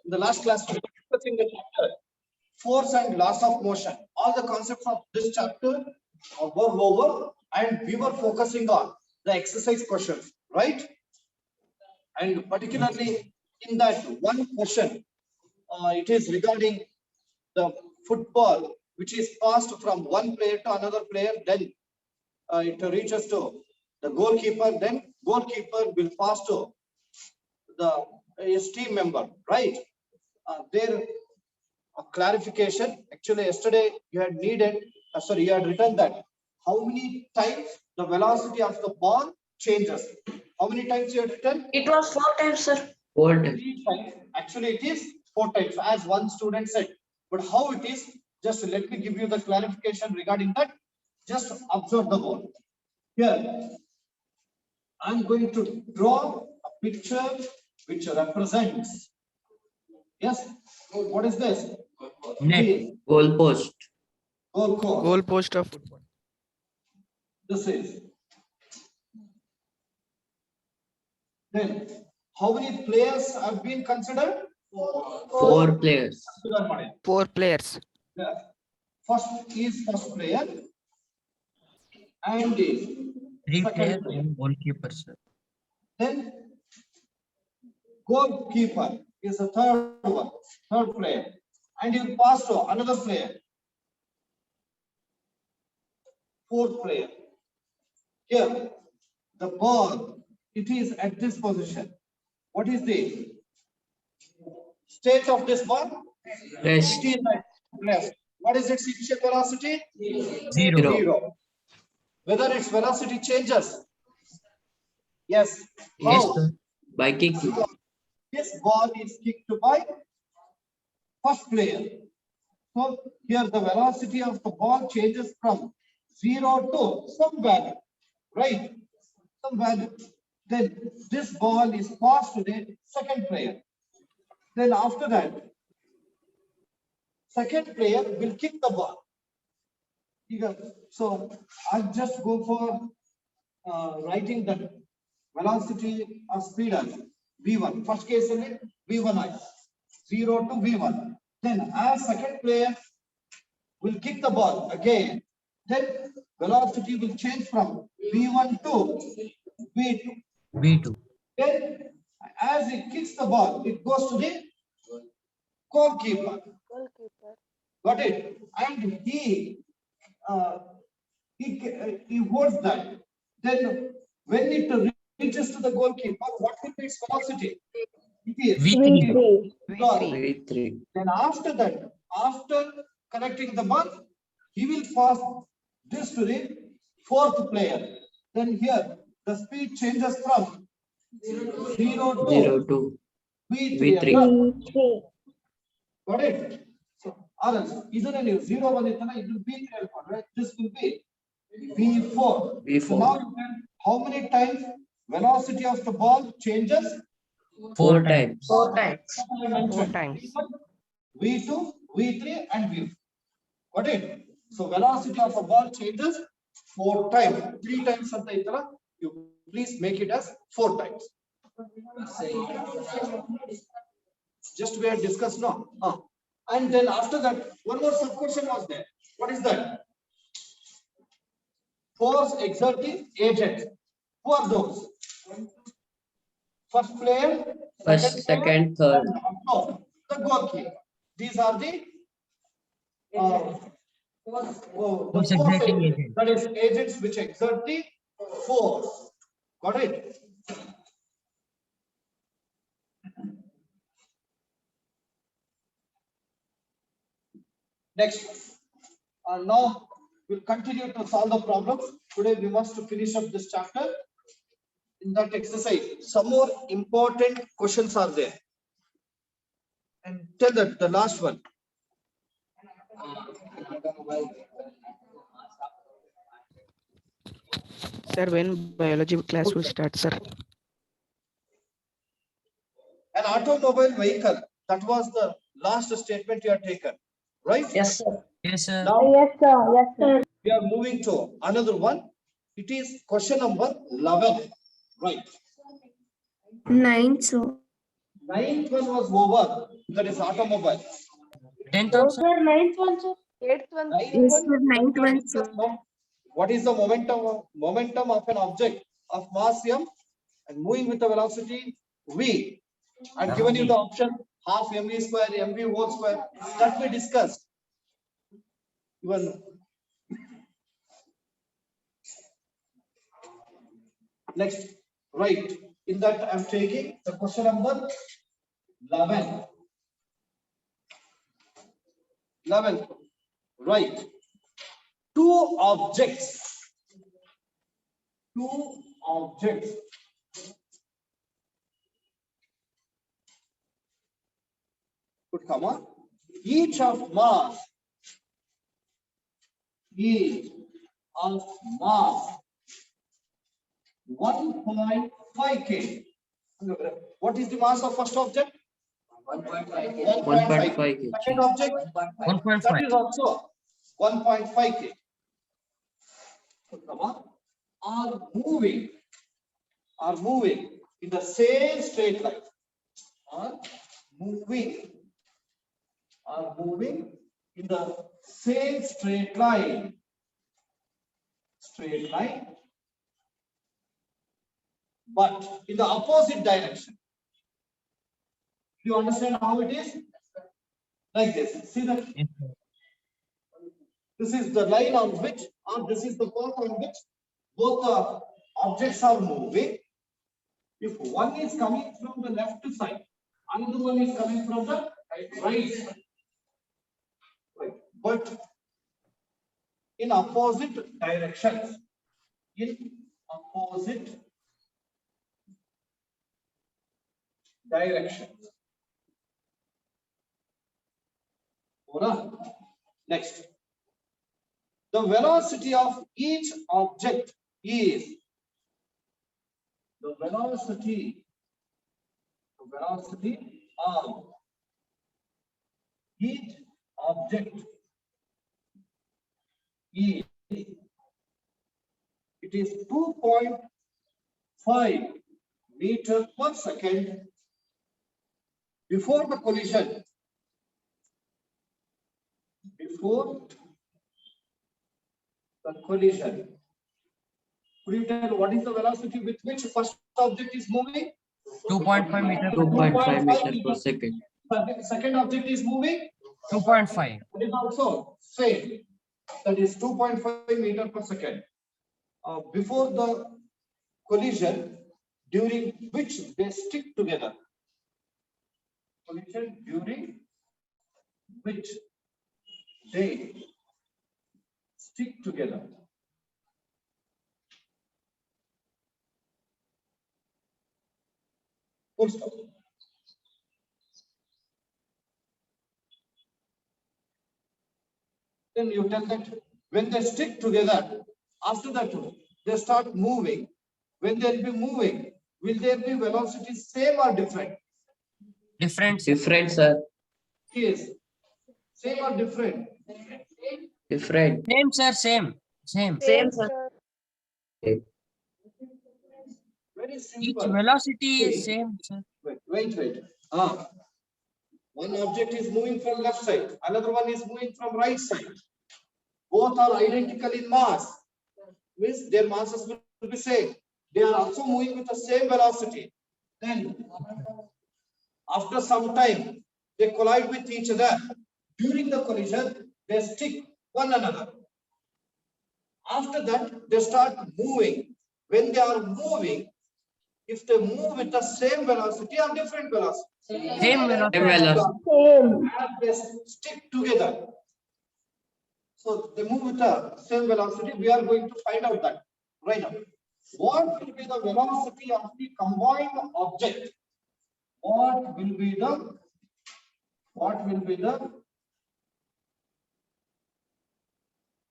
In the last class, we were discussing the chapter force and laws of motion. All the concepts of this chapter were over, and we were focusing on the exercise questions, right? And particularly in that one question, it is regarding the football, which is passed from one player to another player, then it reaches to the goalkeeper, then goalkeeper will pass to his team member, right? There a clarification. Actually, yesterday you had needed, you had written that how many times the velocity of the ball changes. How many times you had written? It was 4 times, sir. 4 times. 3 times. Actually, it is 4 times, as one student said. But how it is, just let me give you the clarification regarding that. Just observe the ball. Here, I'm going to draw a picture which represents. Yes, what is this? Net. Goal post. Goal post. Goal post of football. This is. Then, how many players have been considered? 4 players. 4 players. Yeah. First is first player, and is 3 second players player. and goalkeeper, sir. Then goalkeeper is the third player, and you pass to another player, fourth player. Here, the ball, it is at this position. What is the state of this ball? Rest. It is at rest. What is its initial velocity? 0. Whether its velocity changes? Yes. Yes, How? sir. By kicking. This ball is kicked by first player. So here the velocity of the ball changes from 0 to some value, right? Some value. Then this ball is passed to the second player. Then after that, second player will kick the ball. So I'll just go for writing the velocity or speed as V1. First case in it, V1I, 0 to V1. Then as second player will kick the ball again, then velocity will change from V1 to V2. V2. Then as it kicks the ball, it goes to the goalkeeper. Got it? And he holds that. Then when it reaches to the goalkeeper, what will be its velocity? It is V3. V3. V3. Then after that, after connecting the ball, he will pass this to the fourth player. Then here the speed changes from 0 to 0 V3. V3. Got it? So, or else, either you 0 1 it will be 3, right? This will be V4. So V4. now you can, how many times velocity of the ball changes? 4 times. 4 times. 4 times. V2, V3 and V4. Got it? So velocity of a ball changes 4 times. 3 times something. You please make it as 4 times. Just we had discussed now. And then after that, one more sub question was there. What is that? Force exerting agent. Who are those? First player, First, second, third. no, the goalkeeper. These are the Force exerting agent. That is agents which exert the force. Got it? Next. Now we'll continue to solve the problems. Today we must finish up this chapter. In that exercise, some more important questions are there. And tell that the last one. Sir, when biology class will start, sir? An automobile vehicle, that was the last statement you have taken, right? Yes, sir. Yes, sir. Now Yes, sir. Yes, sir. we are moving to another one. It is question number 11, right? 9, sir. 9th one was over. that is automobile. 10th No, also. sir, ninth one, sir. Eighth one. Yes, sir, ninth one, sir. What is the momentum of an object of mass m and moving with the velocity v? I've given you the option half mv square mv whole square that we discussed. Even next, right? In that, I'm taking the question number 11. 11. Right. Two objects. Two objects. Put comma. Each of mass. Each of mass 1.5 kg. What is the mass of first object? 1.5 kg. 1.5 kg. Second object? 1.5. That is also 1.5 kg. Are moving in the same straight line. Are moving in the same straight line. Straight line. But in the opposite direction. Do you understand how it is? Like this. See that? This is the line on which, or this is the path on which both the objects are moving. If one is coming from the left side, another one is coming from the right side. Right. But in opposite directions. In opposite directions. Next. The velocity of each object is the velocity of each object is, it is 2.5 meters per second before the collision. Before the collision. Could you tell what is the velocity with which first object is moving? 2.5 meter. 2.5 meters per second. Second object is moving? 2.5. That is also same. That is 2.5 meter per second. Before the collision, during which they stick together. Collision during which they stick together. Full stop. Then you tell that when they stick together, after that they start moving. When they'll be moving, will there be velocity same or different? Different. Different, sir. Yes. Same or different? Different. Same, sir. Same. Same. Same, sir. Very Each simple. velocity is same, sir. Wait. One object is moving from left side, another one is moving from right side. Both are identical in mass. Means their masses will be same. They are also moving with the same velocity. Then, after some time, they collide with each other. During the collision, they stick one another. After that, they start moving. When they are moving, if they move with the same velocity or different velocity, Same velocity. Same. they stick together. So they move with the same velocity. We are going to find out that right now. What will be the velocity of the combined object? What will be the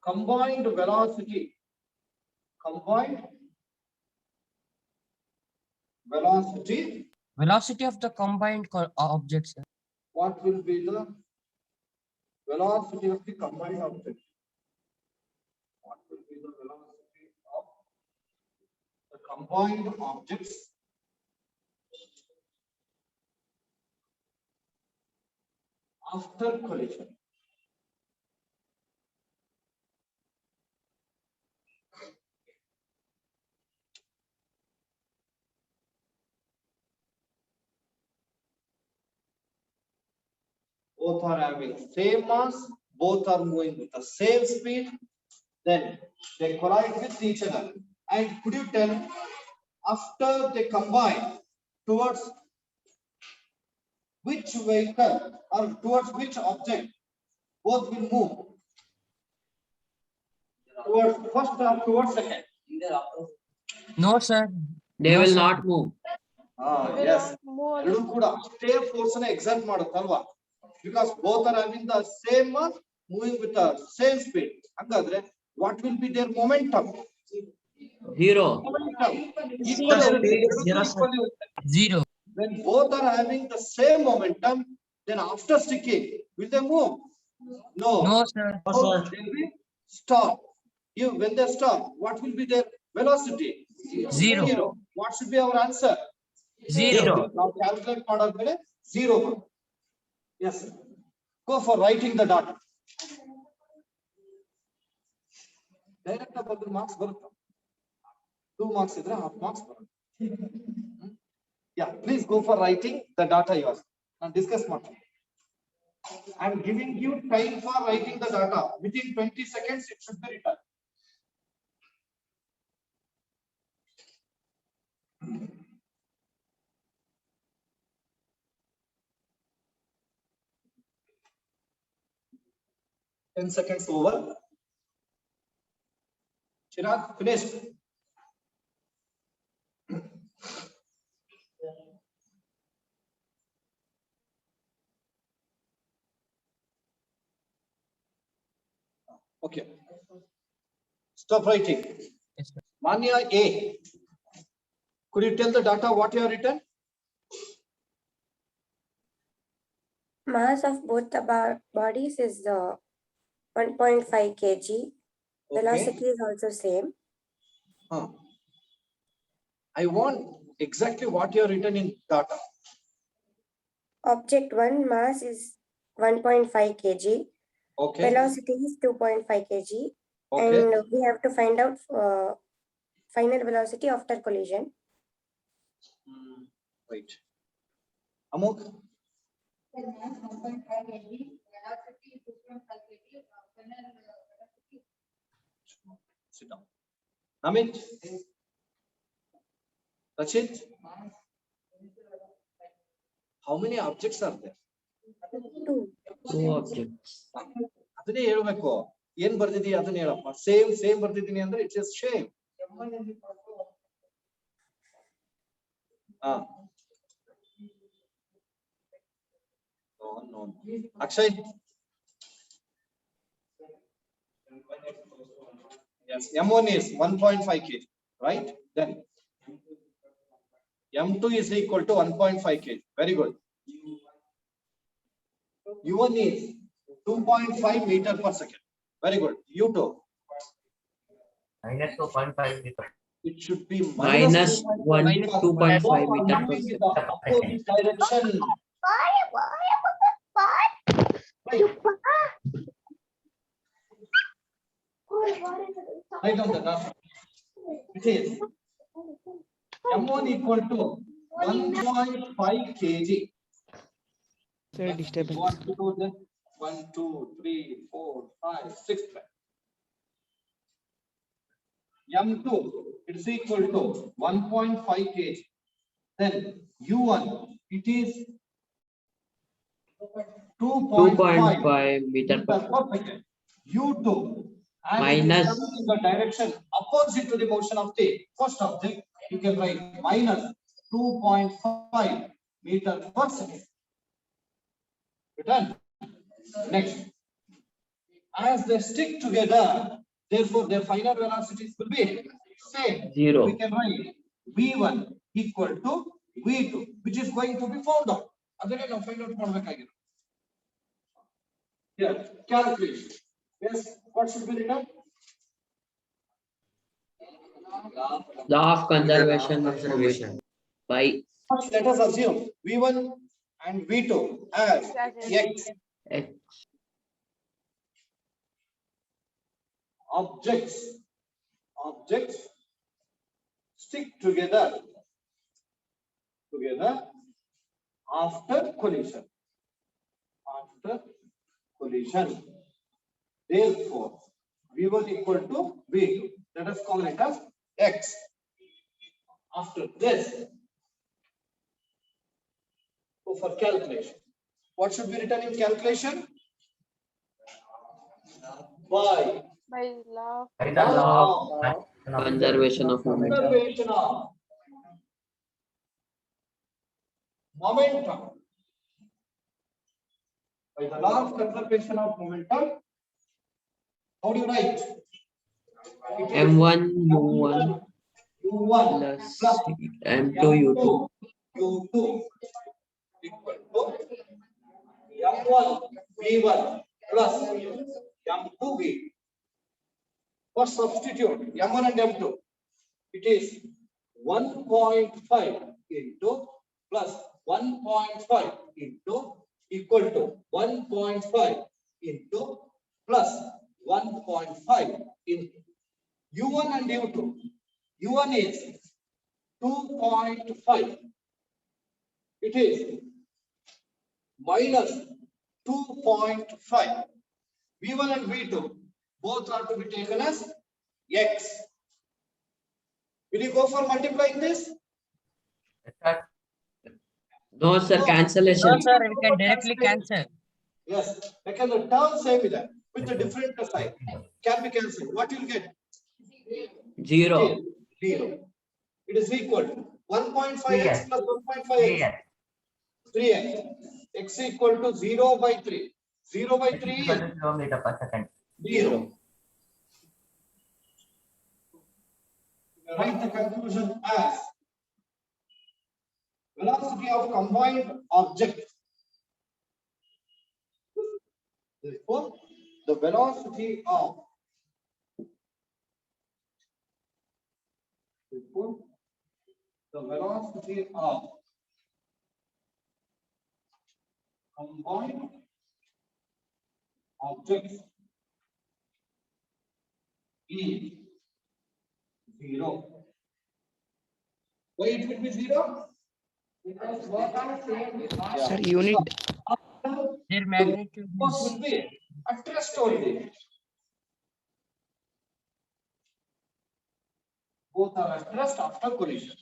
combined velocity? Combined velocity. Velocity of the combined objects, sir. What will be the velocity of the combined object? What will be the velocity of the combined objects? after collision. Both are having same mass, both are moving with the same speed, then they collide with each other. And could you tell, after they combine, towards which vehicle or towards which object both will move? Towards first or towards second? No, sir. They No, will sir. not move. Yes. More. ಎರಡು ಕೂಡ ಅಷ್ಟೇ force ನ exert ಮಾಡುತ್ತಲ್ವಾ, because both are having the same mass moving with the same speed. ಹಾಗಾದ್ರೆ what will be there momentum? Zero. Zero. When both are having the same momentum, then after sticking, will they move? No. No, sir. So they will stop. When they stop, what will be their velocity? Zero. What should be our answer? Zero. Now calculate ಮಾಡಾದ್ಮೇಲೆ 0. Yes. Go for writing the data. Direct ಬಂದ್ರೆ marks ಬರುತ್ತೆ. 2 marks ಇದ್ರೆ half marks ಬರುತ್ತೆ. Yeah, please go for writing the data yours. Now discuss ಮಾಡ್ತೀನಿ. I am giving you time for writing the data. Within 20 seconds it should be written. Ten seconds over. Chirag, finished. Okay. Stop writing. Yes, sir. Manya A. Could you tell the data what you have written? Mass of both the bodies is 1.5 kg. Velocity is also same. Huh. I want exactly what you have written in data. Object 1 mass is 1.5 kg. Okay. Velocity is 2.5 kg. Okay. And we have to find out final velocity after collision. Right. Amok. Sit down. Amit. Rachit. How many objects are there? 2. 2 objects. ಅದನ್ನೇ ಹೇಳ್ಬೇಕು. ಏನ್ ಬರ್ದಿದೀಯ ಅದನ್ನ ಹೇಳಪ್ಪ. Same ಬರ್ದಿದ್ದೀನಿ ಅಂದ್ರೆ it's A Shem. No. Akshay. Yes, M1 is 1.5 kg, right? Then M2 is equal to 1.5 kg. Very good. U1 is 2.5 meter per second. Very good. U2. Minus 2.5 meter. It should be Minus 1, Minus 2.5 meter per moving in second. the opposite direction. Write down the number. It is M1 equal to 1.5 kg. Sir, disturbance. 1, 2, 3, 4, 5, 6. M2 it is equal to 1.5 kg. Then U1 it is 2.5 meter per per second. U2 and Minus- it is coming in the direction opposite to the motion of the first object. You can write minus 2.5 meter per second. Done. Next, as they stick together, therefore their final velocities will be same. 0. We can write V1 equal to V2, which is going to be found out. Adane now find out ಮಾಡಬೇಕಾಗಿದೆ. Here, calculation. Yes, what should be written? Law of conservation. By Let us assume V1 and V2 as X X. Objects stick together after collision. Therefore, V1 equal to V2. Let us call it as X. After this, go for calculation. What should be written in calculation? By law. By the law of Conservation of momentum. conservation of momentum. By the law of conservation of momentum, how do you write? M1 U1 U1 plus M2 U2 U2 equal to M1 V1 plus M2 V2. What substitute? M1 and M2. It is 1.5 into plus 1.5 into equal to 1.5 into plus 1.5 into U1 and U2. U1 is 2.5. It is minus 2.5. V1 and V2 both are to be taken as X. Will you go for multiplying this? No sir, cancellation. No, sir, we can directly cancel. Yes, because the term same is that with a different sign can be cancelled. What you will get? 0. 0. It is equal to 1.5x plus 1.5x. 3x. X equal to 0 by 3. 0 by 3 is Kilometer per second. 0. Write the conclusion as velocity of combined objects. Therefore, the velocity of combined objects is 0. Why it will be 0? Because what I say Sir, unit. Their magnitude force is will be at rest only. Both are at rest after collision.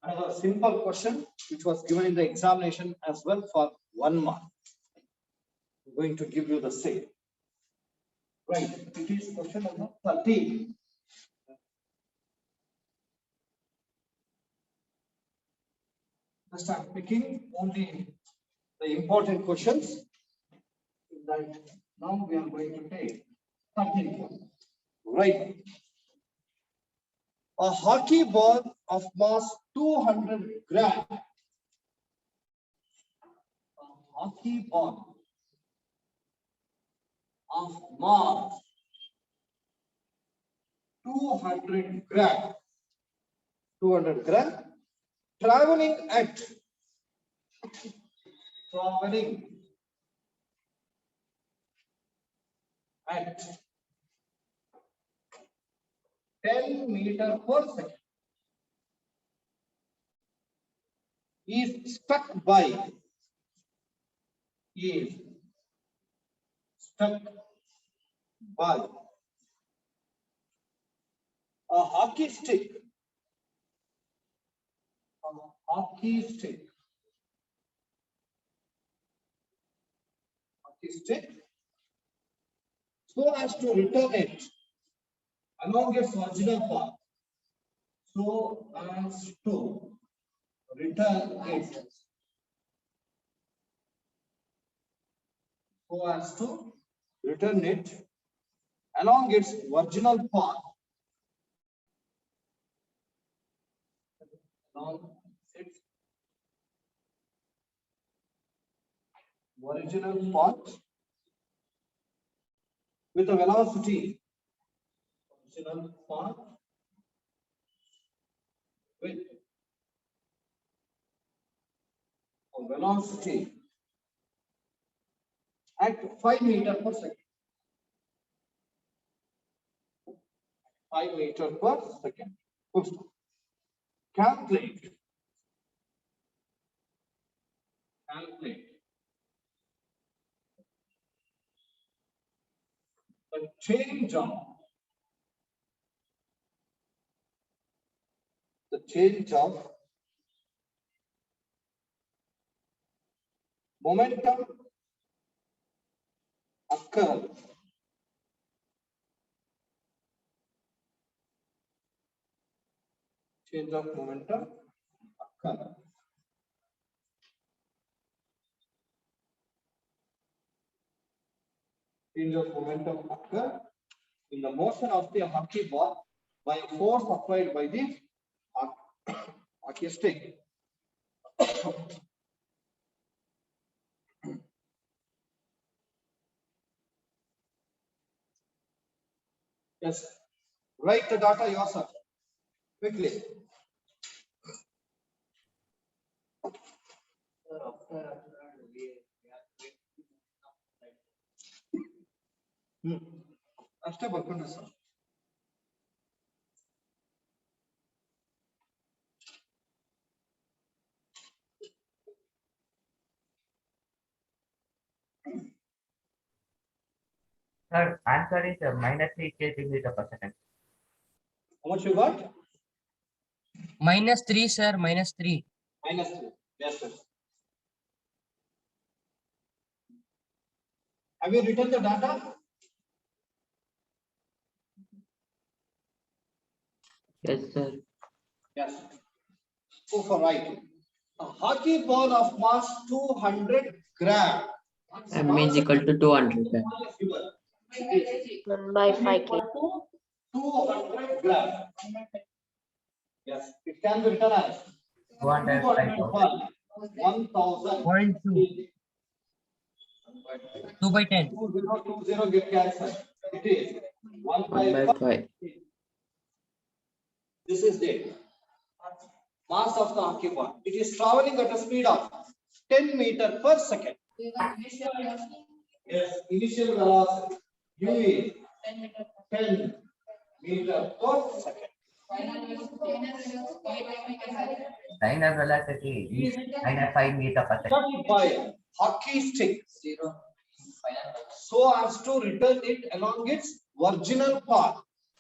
Another simple question which was given in the examination as well for 1 mark. I'm going to give you the same. Right, it is question number 13. Just I'm picking only the important questions that now we are going to take. 13. Right. A hockey ball of mass 200 grams. A hockey ball of mass 200 grams. 200 grams. Traveling at 10 meters per second is stuck by a hockey stick. So as to return it along its original path. So as to return it. So as to return it along its original path. Along its original path. with a velocity with a velocity at 5 meter per second. 5 meter per second. Calculate the change of momentum occur change of momentum occur change of momentum occur in the motion of the hockey ball by a force applied by the hockey stick. Yes, write the data yourself quickly. ಅಷ್ಟೇ ಬರ್ಕೊಂಡ್ರೆ sir. Sir, answer is -3 kg per second. How much you got? -3, sir, -3. -3. Yes, sir. Have you written the data? Yes, sir. Yes. Go for right. A hockey ball of mass 200 gram. M is equal to 200. by 5 kg. 200 gram. Yes, it can be written as 205,000. 1000. 0.2. 2/10. 2020 get cancelled. It is 1 by 1 by 5. 5. This is the mass of the hockey ball. It is traveling at a speed of 10 meter per second. Yes, initial velocity u is 10 meter per second. Final velocity is -5 meter per second. Cut by hockey stick so as to return it along its original path.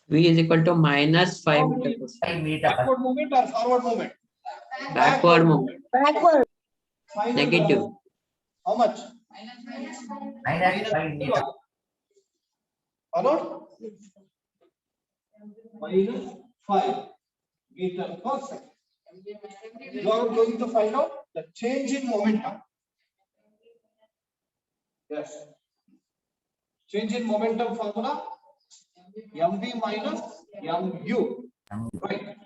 V is equal to -5 meter per second. 5 meter per Backward movement or forward movement? Backward movement. Backward. Final Negative. velocity. How much? -5 meter. Followed? -5 meter per second. You are going to find out the change in momentum. Yes. Change in momentum formula mv minus mu. Right.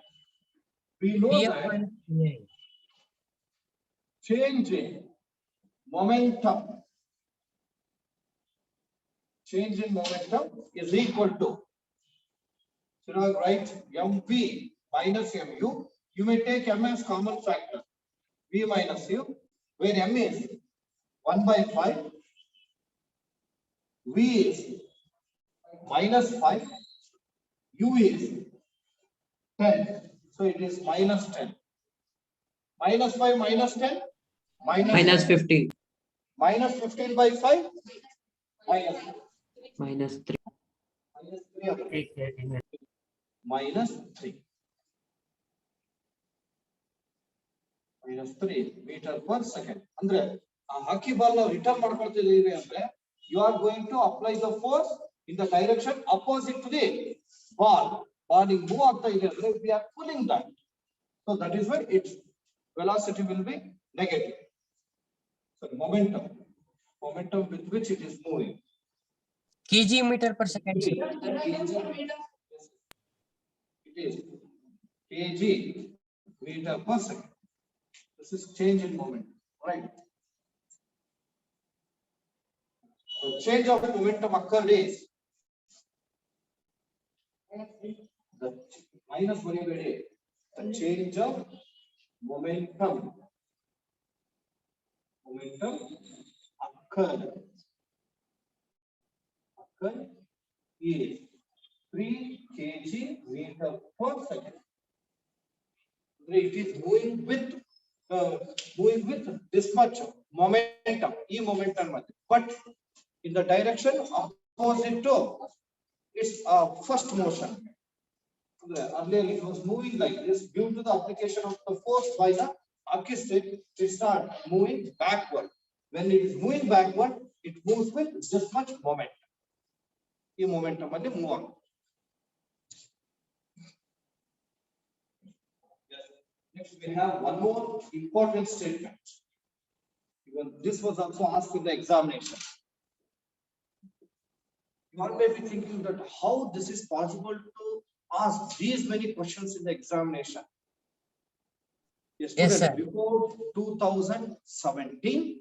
We know PF that minus PA. change in momentum is equal to, so now write mv minus mu. You may take m as common factor, v minus u, where m is 1 by 5, v is -5, u is 10, so it is -10. -5 minus 10 Minus 15. -15 by 5 minus -3. -3 meter per second. ಅಂದ್ರೆ ಆ ಹಾಕಿ ball ನಾವು return ಮಾಡ್ಕೊಳ್ತಿದೀವಿ ಅಂದ್ರೆ you are going to apply the force in the direction opposite to the ball. Ball move ಆಗ್ತಾ ಇದೆ ಅಂದ್ರೆ we are pulling that, so that is why its velocity will be negative. So momentum with which it is moving. kg meter per second. It is kg meter per second. This is change in momentum, right? The change of momentum occurred is The minus the change of momentum. Momentum occur is 3 kg meter per second. It is moving with this much momentum, e momentum, but in the direction opposite to its first motion. Earlier it was moving like this. Due to the application of the force by the acoustic, it start moving backward. When it is moving backward, it moves with this much momentum. E momentum move on. Next, we have one more important statement. Even this was also asked in the examination. You all may be thinking that how this is possible to ask these many questions in the examination. Yes, sir. Before 2017,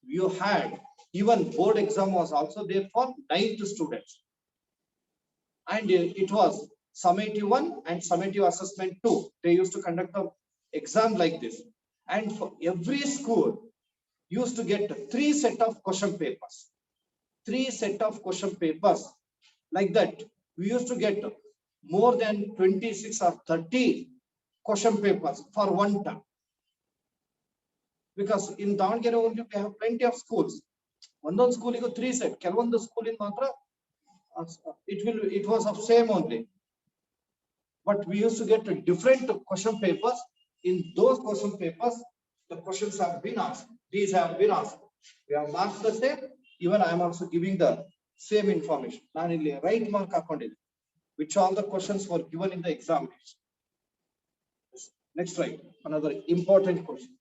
you had even board exam was also there for 9th students. And it was summative 1 and summative assessment 2. They used to conduct the exam like this, and for every school used to get 3 set of question papers, 3 set of question papers like that. We used to get more than 26 or 30 question papers for one term, because in Davangere only we have plenty of schools. One school you 3 set, ಕೆಲವೊಂದು school in matra it was of same only, but we used to get different question papers. In those question papers, the questions have been asked. These have been asked. We have marked the same. Even I am also giving the same information. Right mark accordingly, which all the questions were given in the examination. Next slide. Another important question.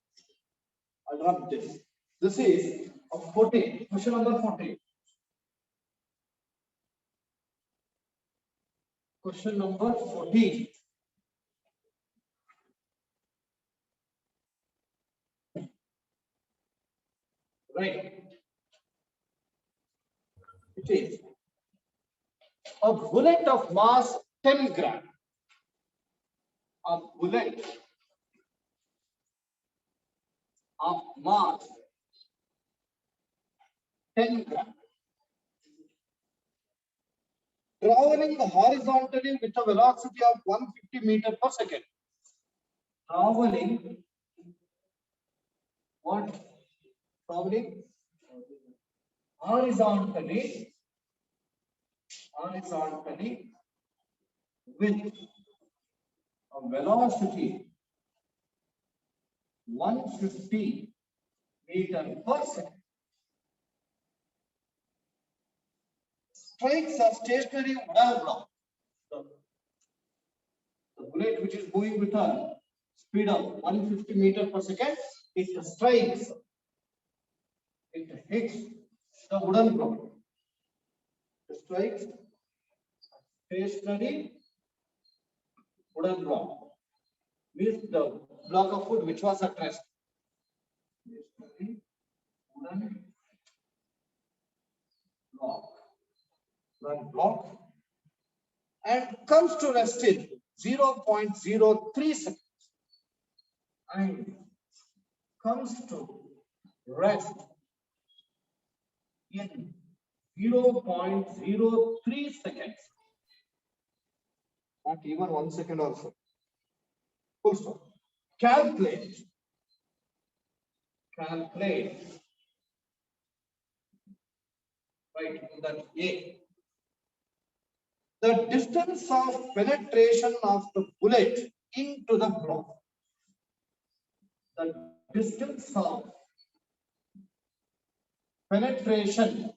I'll run this. This is of 14. Question number 14. Question number 14. Right. It is a bullet of mass 10 gram. A bullet of mass 10 gram. Traveling horizontally with a velocity of 150 meters per second. Traveling what? Traveling horizontally with a velocity 150 meters per second. Strikes a stationary wooden block. The bullet which is moving with a speed of 150 meters per second, it strikes, it hits the wooden block. It strikes stationary wooden block. Means the block of wood which was at rest. Stationary wooden block. And comes to rest in 0.03 seconds. And comes to rest in 0.03 seconds. Not even 1 second also. Full stop. Calculate. Right, that A. The distance of penetration of the bullet into the block. The distance of penetration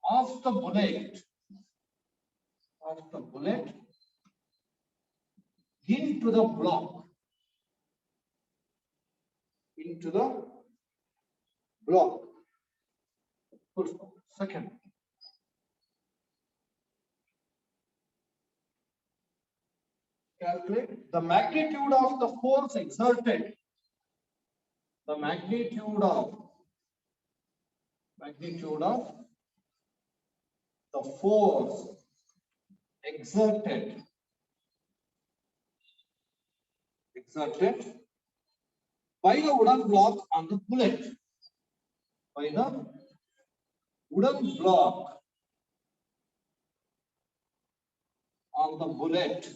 of the bullet into the block. Second. Calculate the magnitude of the force exerted. The magnitude of the force exerted by the wooden block on the bullet. By the wooden block on the bullet.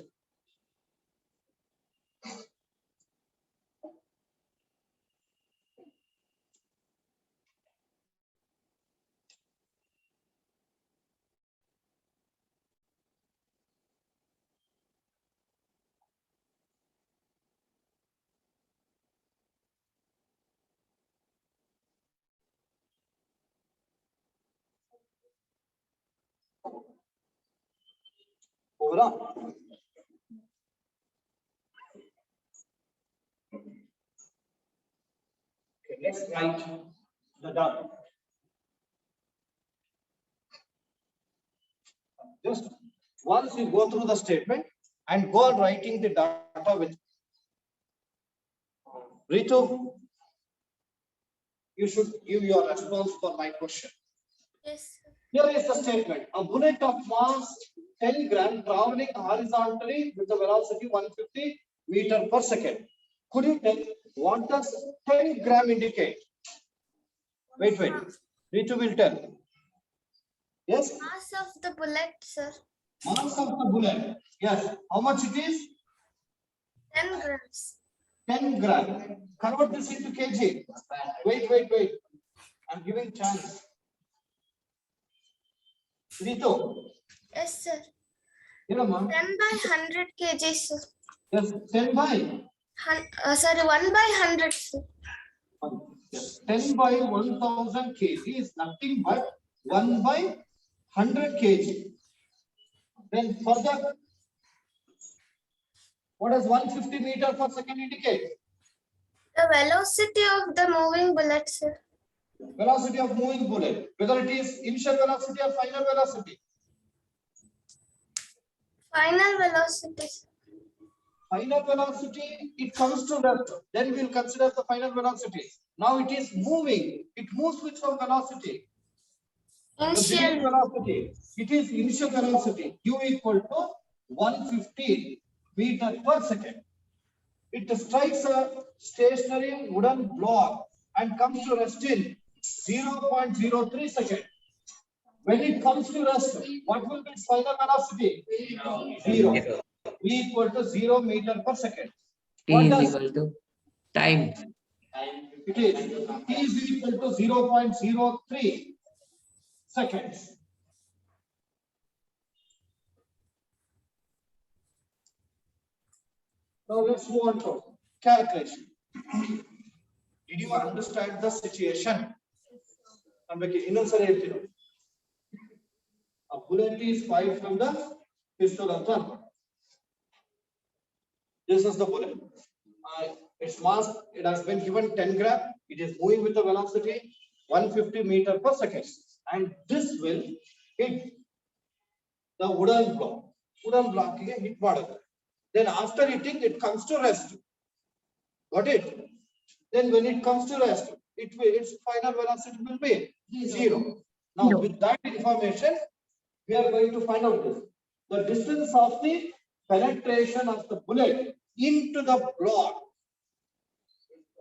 Over. Okay, let's write the data. Just once you go through the statement and go on writing the data with Ritu, you should give your response for my question. Yes. Here is the statement. A bullet of mass 10 gram traveling horizontally with a velocity 150 meter per second. Could you tell what does 10 gram indicate? Wait. Ritu will tell. Yes? Mass of the bullet, sir. Mass of the bullet. Yes. How much it is? 10 grams. 10 gram. Convert this into kg. Wait. I'm giving chance. Ritu. Yes, sir. You know, 10 by 100 kg, sir. yes, 10 by. Sorry, 1 by 100, sir. Yes, 10 by 1000 kg is nothing but 1 by 100 kg. Then further, what does 150 meter per second indicate? The velocity of the moving bullet, sir. Velocity of moving bullet, whether it is initial velocity or final velocity. Final velocity, sir. Final velocity, it comes to rest. Then we will consider the final velocity. Now it is moving. It moves with some velocity. The beginning Initial. velocity, it is initial velocity. U equal to 150 meter per second. It strikes a stationary wooden block and comes to rest in 0.03 seconds. When it comes to rest, what will be its final velocity? Zero. V equal to 0 meter per second. T What is does equal to time. it is? T is equal to 0.03 seconds. Now let's move on to calculation. Did you understand the situation? A bullet is fired from the pistol of gun. This is the bullet. Its mass, it has been given 10 gram. It is moving with the velocity 150 meter per second. And this will hit the wooden block. Wooden block hit water. Then after hitting, it comes to rest. Got it? Then when it comes to rest, its final velocity will be 0. Now with that information, we are going to find out this. The distance of the penetration of the bullet into the block.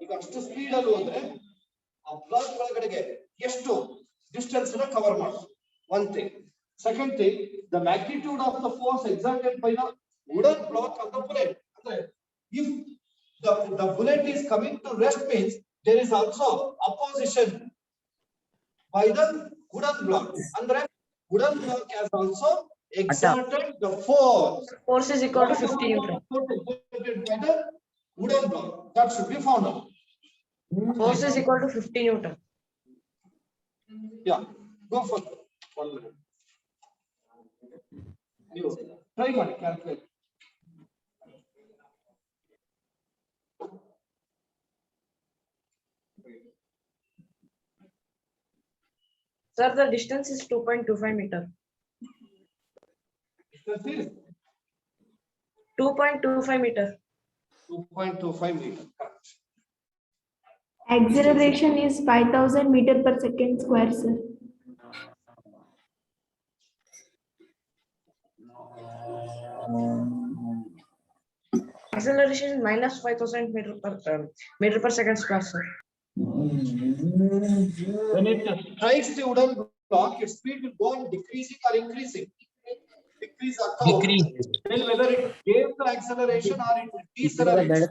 Speed distance cover. One thing. Second thing, the magnitude of the force exerted by the wooden block of the bullet. If the bullet is coming to rest means there is also opposition by the wooden block. And the wooden block has also exerted the force. Force is equal to 50 Newton. By the wooden block. That should be found out. Force is equal to 50 Newton. Yeah, go for 1 minute. You try to calculate. Sir, the distance is 2.25 meter. Distance is 2.25 meter. 2.25 meter. Acceleration is 5000 meter per second square, sir. Acceleration is minus 5,000 meter per second square, sir. When it strikes the wooden block, its speed will go on decreasing or increasing. Decrease or Decrease. then whether it gave the acceleration or it decelerates.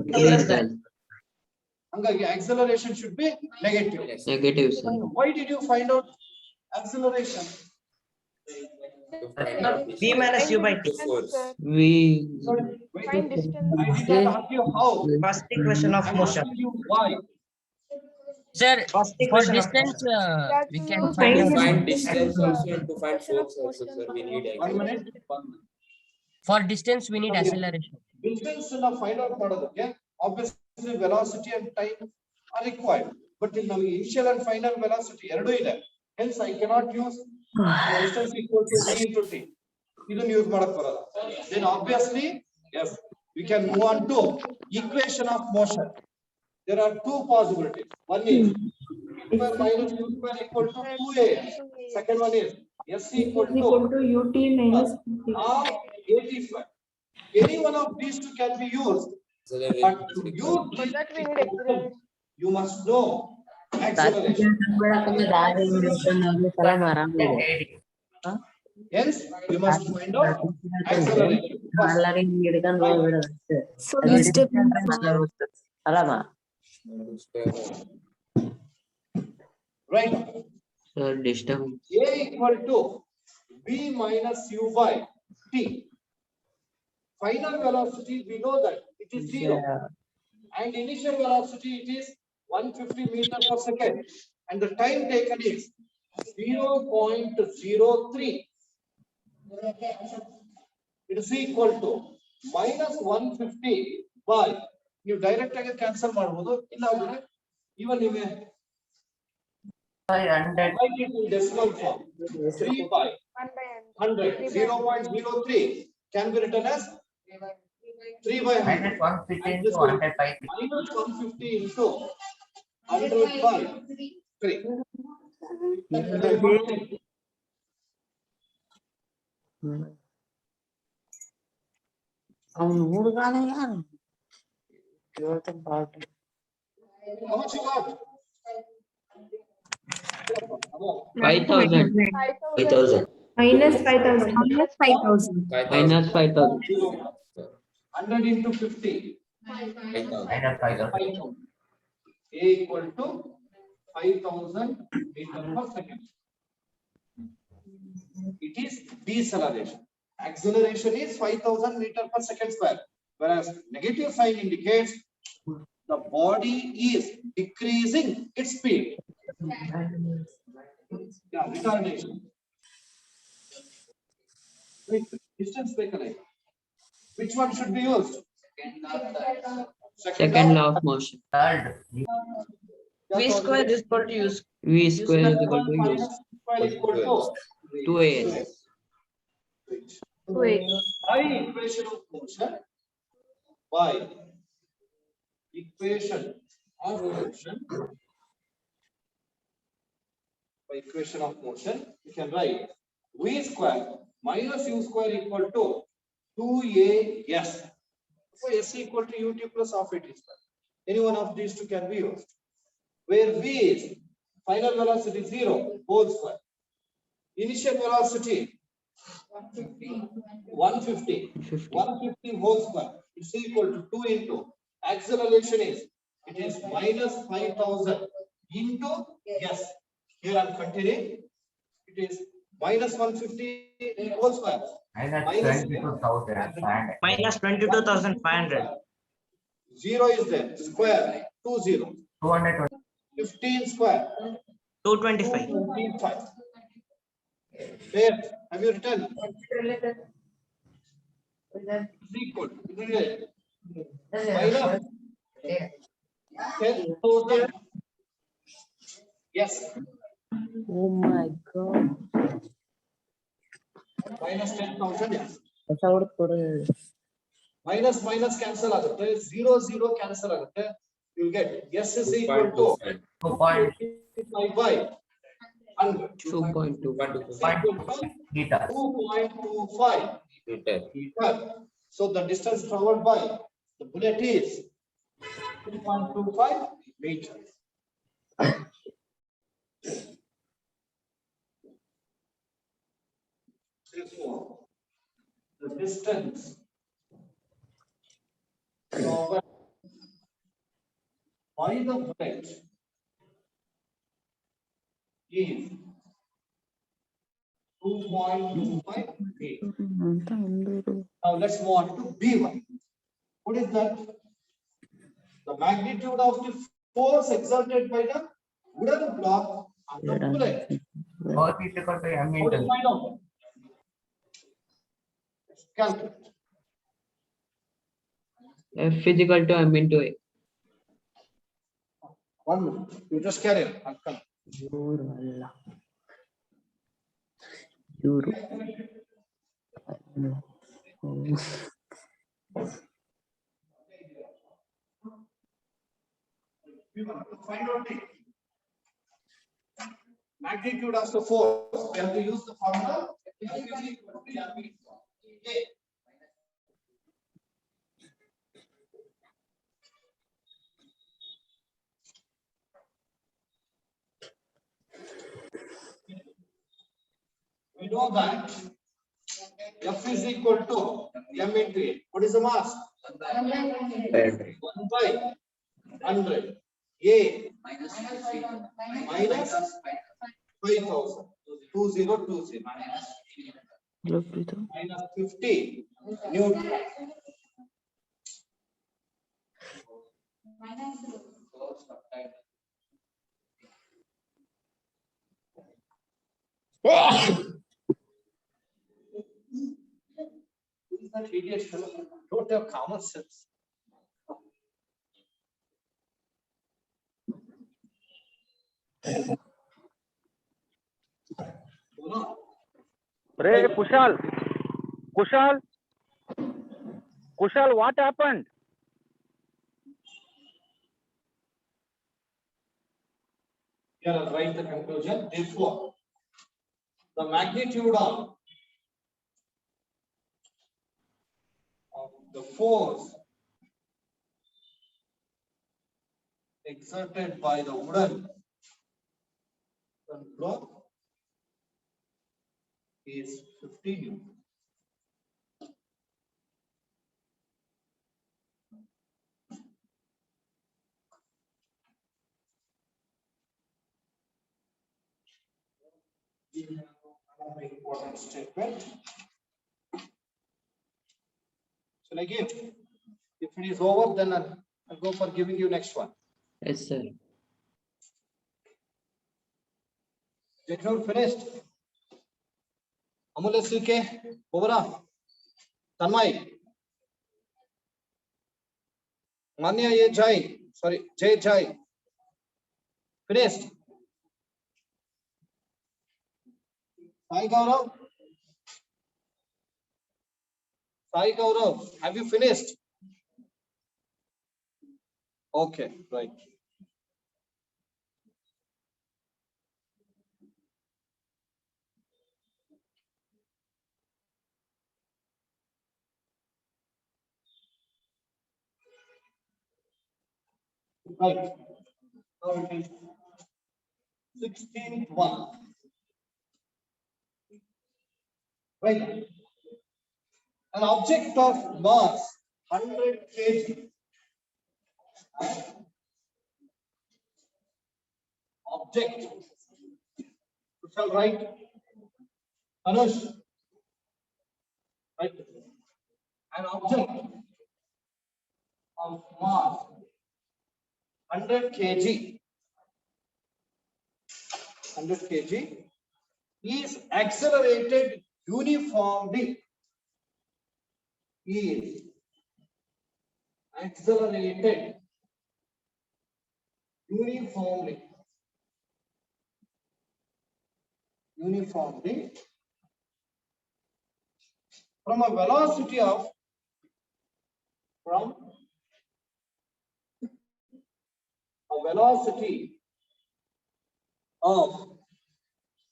Deceleration. ಹಂಗಾಗಿ acceleration should be negative. Negative, sir. Why did you find out acceleration? V minus U by T. We Find distance. I did not ask you how. First equation of I'm motion. asking you why. Sir, First for equation of distance, we can Find find distance. find distance also and to find force also, sir. We need One minute. for distance we need acceleration. Distance na find out ಮಾಡೋದಕ್ಕೆ obviously velocity and time are required. But in ನಮಗೆ initial and final velocity ಎರಡೂ ಇದೆ. Hence I cannot use distance equal to v into t. ಇದನ್ನ use ಮಾಡಕ್ ಬರಲ್ಲ. Then obviously, yes, we can move on to equation of motion. There are two possibilities. One is v square minus u square equal to 2a. Second one is s equal to ut minus half at square. Any one of these two can be used. But to use this That we need acceleration. you must know acceleration. Hence, you must find out acceleration. First, so disturbance right. sir distance. A equal to v minus u by t. Final velocity, we know that it is 0. And initial velocity, it is 150 meter per second. And the time taken is 0.03. It is equal to minus 150 by, you direct cancel ಮಾಡಬಹುದು ಇಲ್ಲ ಅಂದ್ರೆ even you by 100. write it in decimal form. 3 by 100. 0.03 can be written as 3 by 100. Minus 150 into 100 by 3. Minus 150 into 100 by 3. How much you got? 5,000. 5,000. minus 5,000 Minus 5,000. 100 into 50. Minus 5,000. A equal to 5,000 meter per second. It is deceleration. Acceleration is 5,000 meter per second square. Whereas negative sign indicates the body is decreasing its speed. Yeah, retardation. Wait, distance taken. Which one should be used? Second law of motion. Third. V square is equal to U V square is equal to u Square equal to 2as. Wait. by equation of motion. By equation of motion. By equation of motion, you can write v square minus u square equal to 2as. So s equal to ut plus half at square. Any one of these two can be used. Where v is final velocity 0 whole square. Initial velocity 150. 150 whole square is equal to 2 into acceleration is it is minus 5,000 into yes. Here I am continuing. It is minus 150 whole square. Minus 22,500. minus 22,500. 0 is there. Square 20. 220. 15 square. 225. 15. There. Have you written? Is equal. Minus 10,000. Yes. oh my god Minus 10,000. Yes. Minus cancel ಆಗುತ್ತೆ 0 cancel ಆಗುತ್ತೆ you will get s is equal to 2.25 5 by 100. 2.2. 1.25 meter. 2.25 Meter. meter. So the distance traveled by the bullet is 2.25 meters. Therefore, the distance covered by the bullet is 2.25 meters. Now let's move on to B1. What is that? The magnitude of the force exerted by the wooden block on the bullet. Force is equal to m What is into find out? Let's calculate. F is equal to m into a. 1 minute. You just carry on. I'll come. Euro. We want to find out the magnitude of the force. We have to use the formula. We know that F is equal to m into a. What is the mass? 1 by 100. A minus 5000. 2020. Minus 50 Newton. Who is that idiot fellow? Don't have common sense. Hey, Kushal, what happened? Here I'll write the conclusion. Therefore, the magnitude of the force exerted by the wooden block is 50 Newton. We have another important statement. Shall I give? If it is over, then I'll go for giving you next one. Yes, sir. Jethro finished. Amulya CK, over. Tanmay. Manya Ye Jai. Sorry, Jai. Finished. Sai Gaurav. Have you finished? Okay, right. Right. Now it is 16:1. Right. An object of mass 100 kg. Object. You shall write. Anush. Right. An object of mass 100 kg. 100 kg is accelerated uniformly. Is accelerated uniformly from a velocity of 100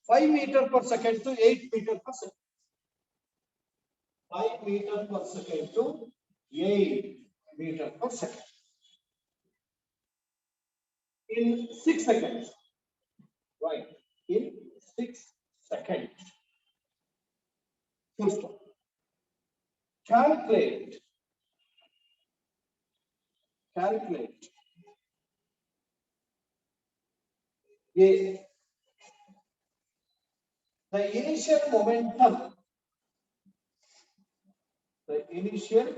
5 meter per second to 8 meter per second. 5 meter per second to 8 meter per second. In 6 seconds. Right. In 6 seconds. Full stop. Calculate the initial momentum. The initial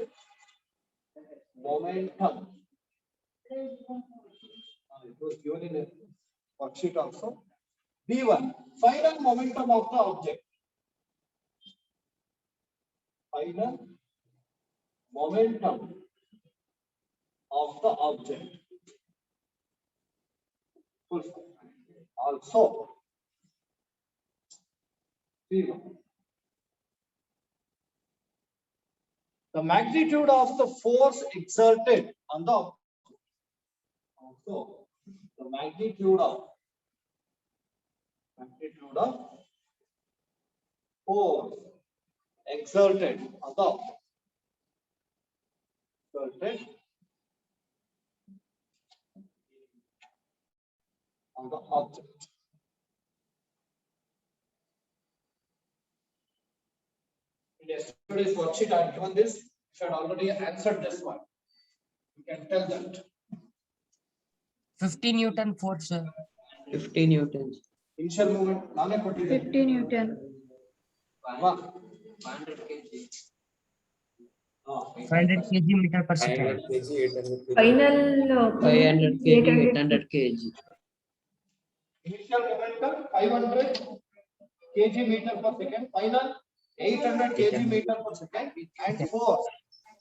momentum. It was given in a worksheet also. B1, final momentum of the object. Final momentum of the object. Full stop. Also, B1. The magnitude of the force exerted on the object. Also, the magnitude of force exerted on the object. On the object. In yesterday's worksheet, I have given this. You had already answered this one. You can tell that. 50 Newton force, sir. 50 newtons. Initial movement, 50 Newton. 500 kg. 500 kg meter per second. 500 kg, 800 kg. Final 500 kg, 800 kg. Initial momentum 500 kg meter per second. Final 800 kg meter per second. And force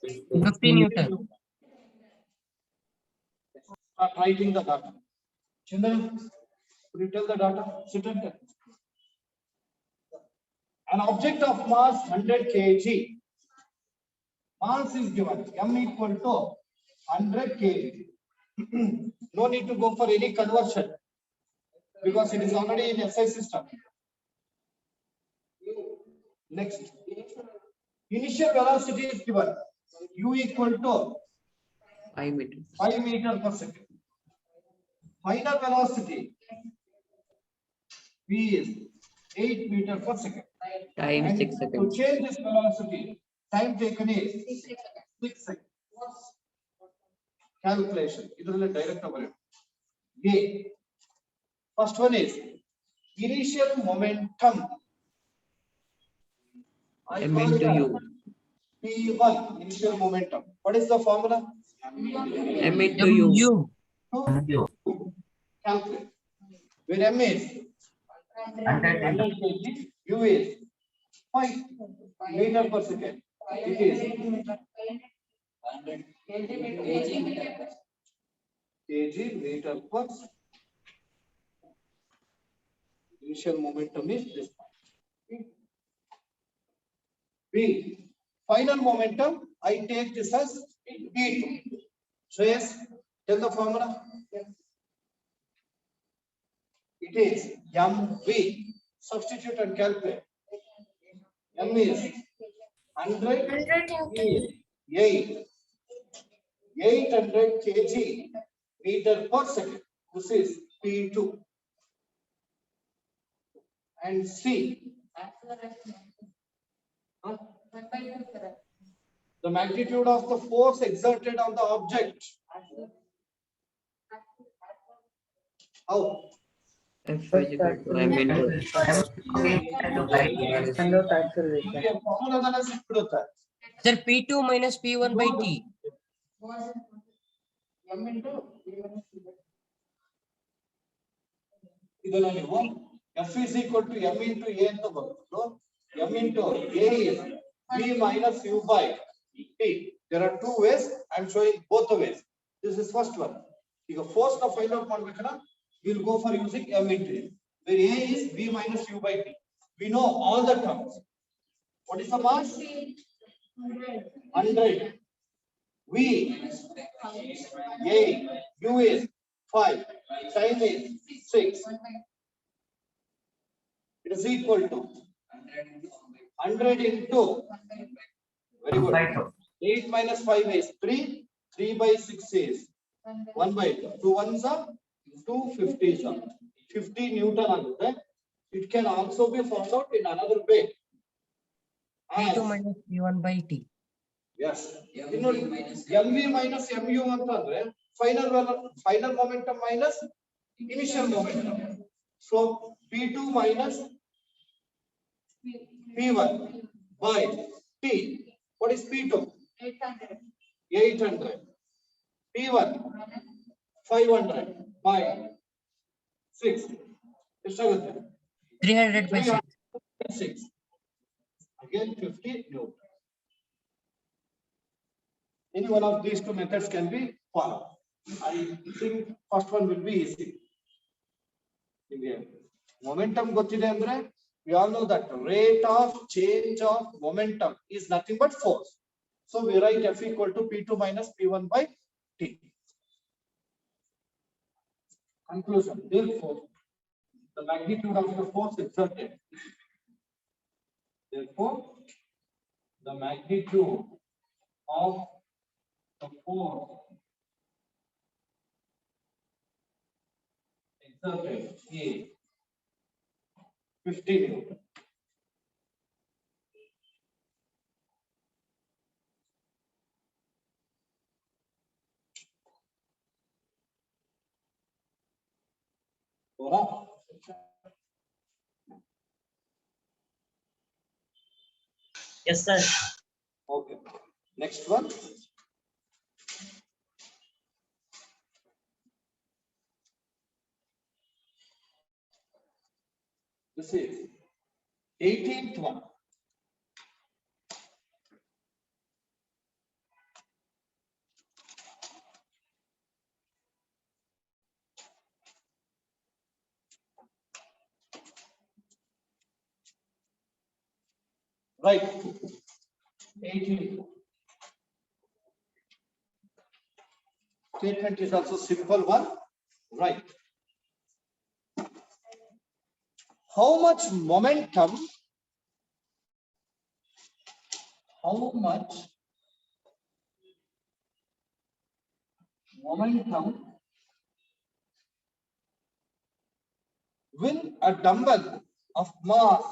50 Newton. Start writing the data. Chindan, could you tell the data? Sit and tell. An object of mass 100 kg. Mass is given. M equal to 100 kg. No need to go for any conversion because it is already in SI system. Next. Initial velocity is given. U equal to 5 meters. 5 meter per second. Final velocity V is 8 meter per second. Time And 6 to seconds. change this velocity, time taken is 6 seconds. Calculation. It is a direct operator. A. First one is initial momentum. I M call it into as U. P1 initial momentum. What is the formula? M into U. U. To calculate. Where M is 100 100 kg, U is 5 meter per second. It is 100 kg meter per second. Initial momentum is this. B. Final momentum, I take this as P2. So yes, tell the formula. It is MV. Substitute and calculate. M is 100 into 8. 800 kg meter per second. This is P2. And C. The magnitude of the force exerted on the object. How? F is equal to M into A. Formula analysis biಡುತ್ತೆ. Sir, P2 minus P1 by T. ಇದನ್ನ ನೀವು F is equal to M into A ಅಂತ ಬರುತ್ತೆ. M into A is B minus U by T. There are two ways. I am showing both the ways. This is first one. ಈಗ force na find out ಮಾಡ್ಬೇಕಲ್ಲ, we will go for using M into A. Where A is B minus U by T. We know all the terms. What is the mass? 100. V 8. U is 5. Time is 6. It is equal to 100 into, very good. 8 minus 5 is 3. 3 by 6 is 1 by 2. 2 ones are 250 are 50 Newton agutte. It can also be found out in another way. P2 minus P1 by T. Yes. MV minus MU ಅಂತಂದ್ರೆ final momentum minus initial momentum. So P2 minus P1 by T. What is P2? 800. P1 500 by 6. ಎಷ್ಟಾಗುತ್ತೆ? 300 by 6. 6. Again 50 Newton. Any one of these two methods can be followed. I think first one will be easy. Momentum ಗೊತ್ತಿದೆ ಅಂದ್ರೆ we all know that rate of change of momentum is nothing but force. So we write F equal to P2 minus P1 by T. Conclusion. Therefore, the magnitude of the force exerted. Therefore, the magnitude of the force exerted is 50 Newton. Yes, sir. Okay. Next one. This is 18th one. Right. 18th. Statement is also simple one. Right. How much momentum will a dumbbell of mass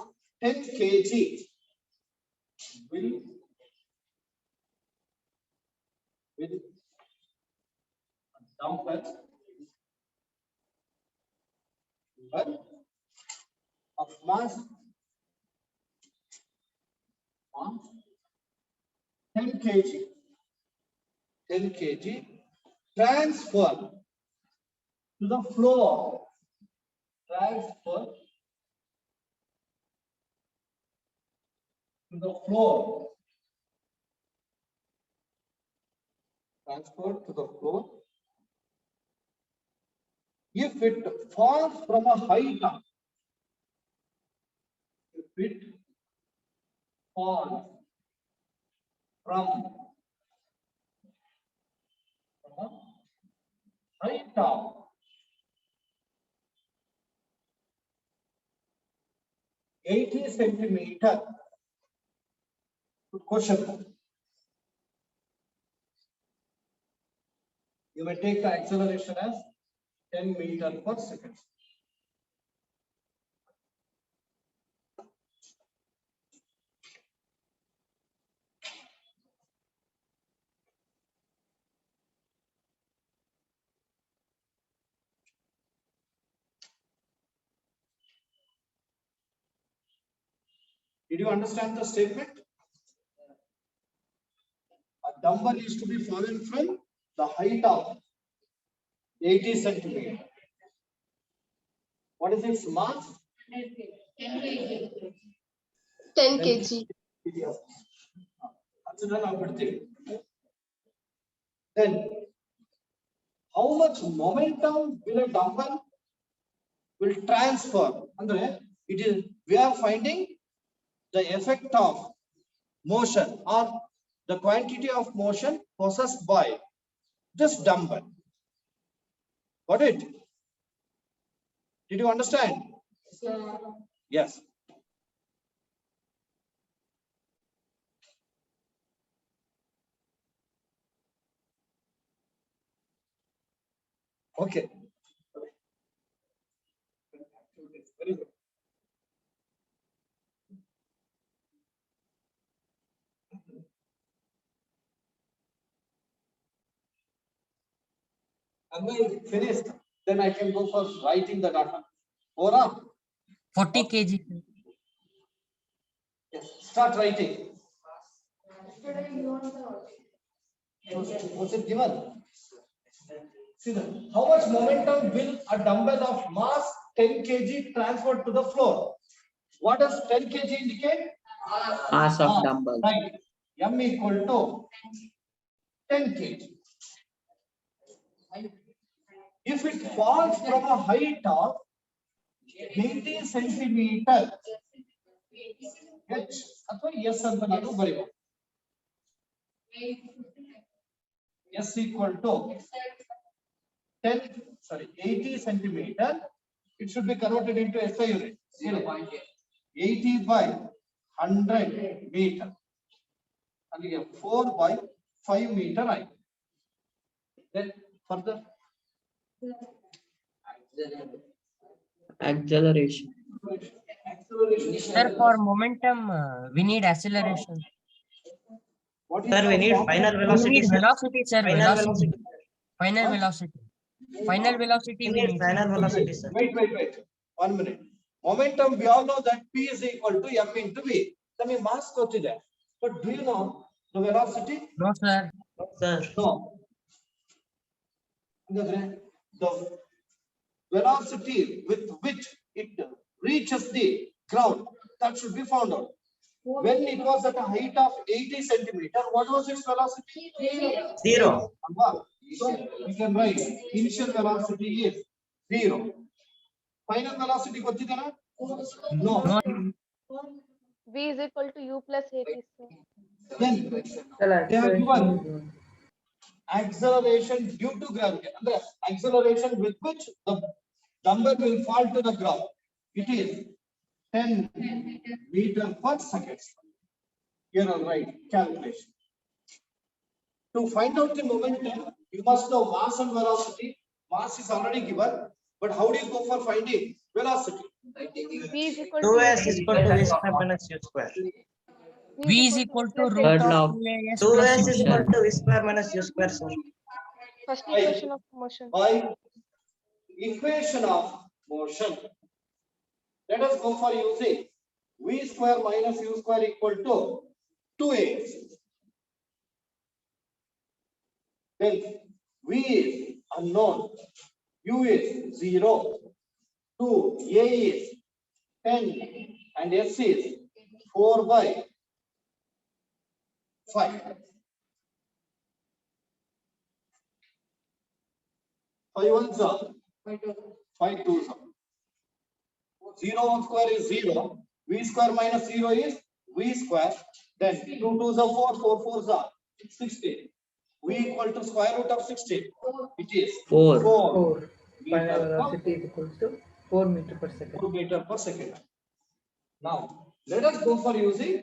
10 kg with a dumbbell of mass 10 kg transfer to the floor. Transfer to the floor. Transfer to the floor. If it falls from a height of, if it falls from a height of 80 centimeter. Good question. You may take the acceleration as 10 meter per second. Did you understand the statement? A dumbbell is to be fallen from the height of 80 centimeter. What is its mass? 10 kg. Then, how much momentum will a dumbbell will transfer? Andre, it is, we are finding the effect of motion or the quantity of motion possessed by this dumbbell. Got it? Did you understand? Yes. Okay. Very good. Am I finished? Then I can go for writing the data. Ora, 40 kg. yes. Start writing. Was it given? See that. How much momentum will a dumbbell of mass 10 kg transfer to the floor? What does 10 kg indicate? Mass of dumbbell. Right. M equal to 10 kg. If it falls from a height of 80 centimeter, H ಅಥವಾ S ಅಂತ ನಾನು ಬರೆಯಬಹುದು. S equal to 80 centimeter. It should be converted into SI unit. 80 by 100 meter. ಅಲ್ಲಿಗೆ 4 by 5 meter ಆಯ್ತು. Then further. Acceleration. Sir, for momentum, we need acceleration. What is Sir, we the need formula? final We velocity. need Sir. velocity, sir. Final Velocity. velocity. Final velocity. Final velocity We we need need. final velocity, sir. Wait. 1 minute. Momentum, we all know that P is equal to M into V. ನಮಗೆ mass ಗೊತ್ತಿದೆ. But do you know the velocity? No, sir. Sir. No. The velocity with which it reaches the ground, that should be found out. When it was at a height of 80 centimeter, what was its velocity? 0. So we can write initial velocity is 0. Final velocity ಗೊತ್ತಿದೆನಾ? No. V is equal to U plus AT, sir. Then they have given acceleration due to gravity. And the acceleration with which the dumbbell will fall to the ground. It is 10 meter per second. Here I'll write calculation. To find out the momentum, you must know mass and velocity. Mass is already given, but how do you go for finding velocity? V is equal 2s to is equal to v square minus u square. V is equal to plus root Third law. of 2as 2s plus is equal to v square minus u square, sir. first equation of motion. By equation of motion, let us go for using v square minus u square equal to 2a. Then v is unknown, u is 0, 2, a is 10, and s is 4 by 5. 5 ones are 5 twos are. 0 1 square is 0. V square minus 0 is v square. Then 2 twos are 4, 4 fours are 16. V equal to square root of 16. It is 4. 4. Final velocity is equal to 4 meter per second. 4 meter per second. Now, let us go for using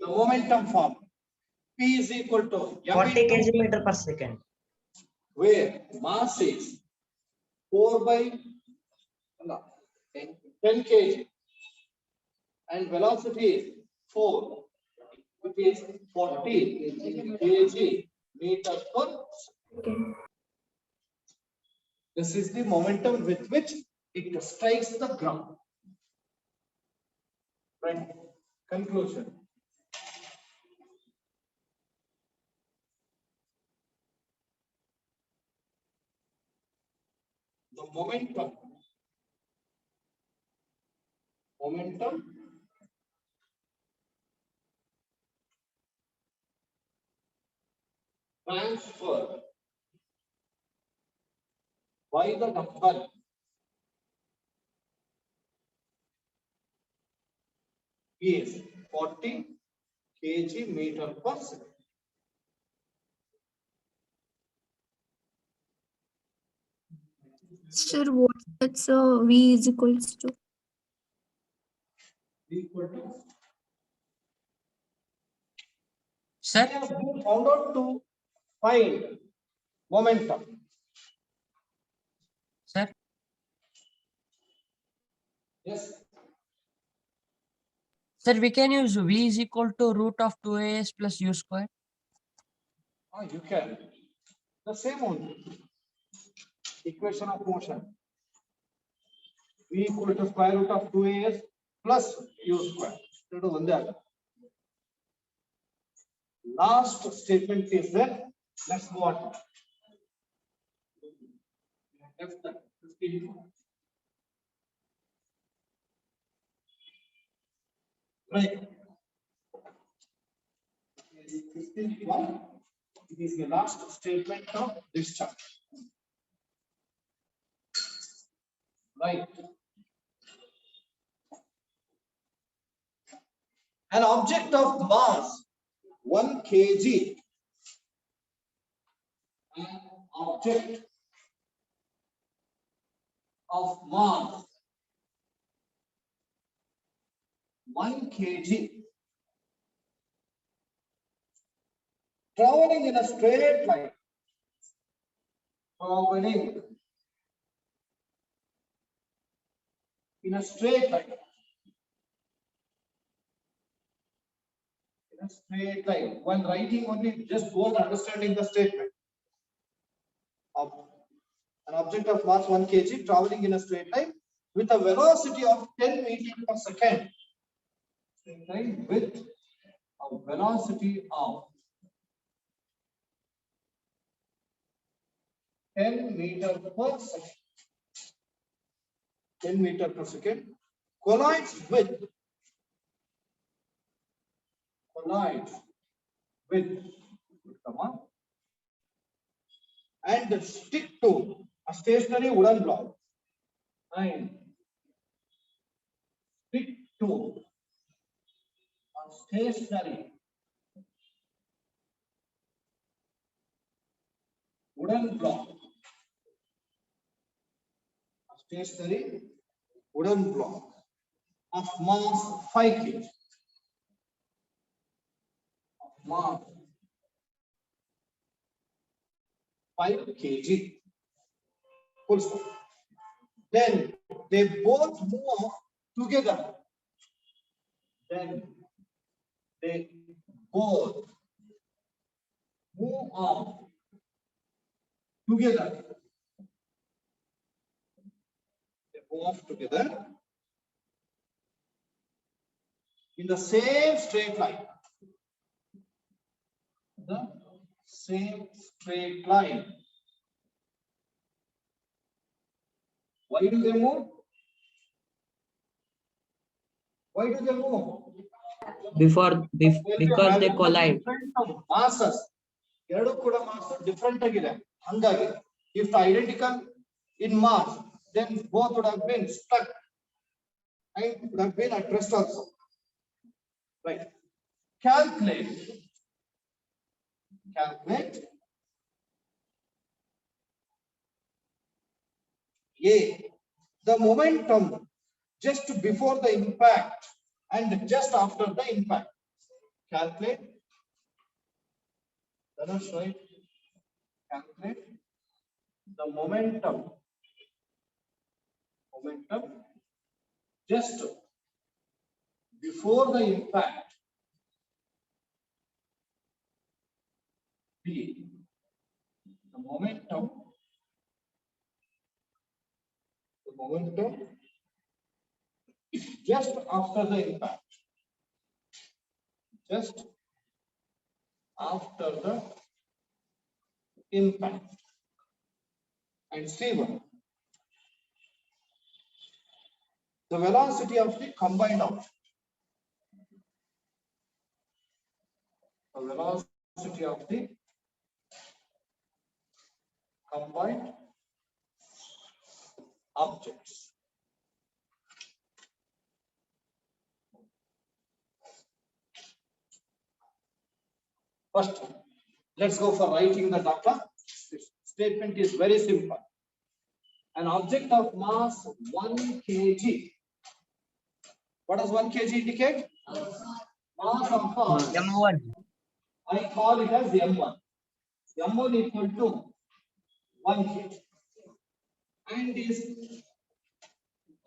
the momentum form. P is equal to 40 kg meter per second. where mass is 4 by 10 kg and velocity is 4, which is 40 kg meter per second. This is the momentum with which it strikes the ground. Right. Conclusion. The momentum transfer by the dumbbell is 40 kg meter per second. Sir, what that's V is equals to? equal to. Sir, We have been found out to find momentum. sir, Yes. sir, we can use V is equal to root of 2as plus u square. You can. The same only. Equation of motion. V equal to square root of 2as plus u square. That is one there. Last statement is there. Let's go on. Left that 15. Right. 15. It is the last statement of this chapter. Right. An object of mass 1 kg. An object of mass 1 kg traveling in a straight line. Traveling in a straight line. In a straight line. When writing only, just go on understanding the statement. Of an object of mass 1 kg traveling in a straight line with a velocity of 10 meters per second. Straight line with a velocity of 10 meters per second. 10 meters per second collides with and stick to a stationary wooden block and stick to a stationary wooden block. A stationary wooden block of mass 5 kg. Of mass 5 kg. Full stop. Then they both move together. Then they both move on together. They move together in the same straight line. The same straight line. Why do they move? Why do they move? Because they collide. Different masses. ಎರಡು ಕೂಡ mass different ಆಗಿದೆ. ಹಂಗಾಗಿ if identical in mass, then both would have been stuck and would have been at rest also. Right. Calculate A, the momentum just before the impact and just after the impact. Calculate. That is right. Calculate the momentum just before the impact. B, the momentum just after the impact. Just after the impact. And C1, the velocity of the combined object. The velocity of the combined objects. First, let's go for writing the data. This statement is very simple. An object of mass 1 kg What does 1 kg indicate? Mass of M1. I call it as M1. M1 equal to 1 kg. And is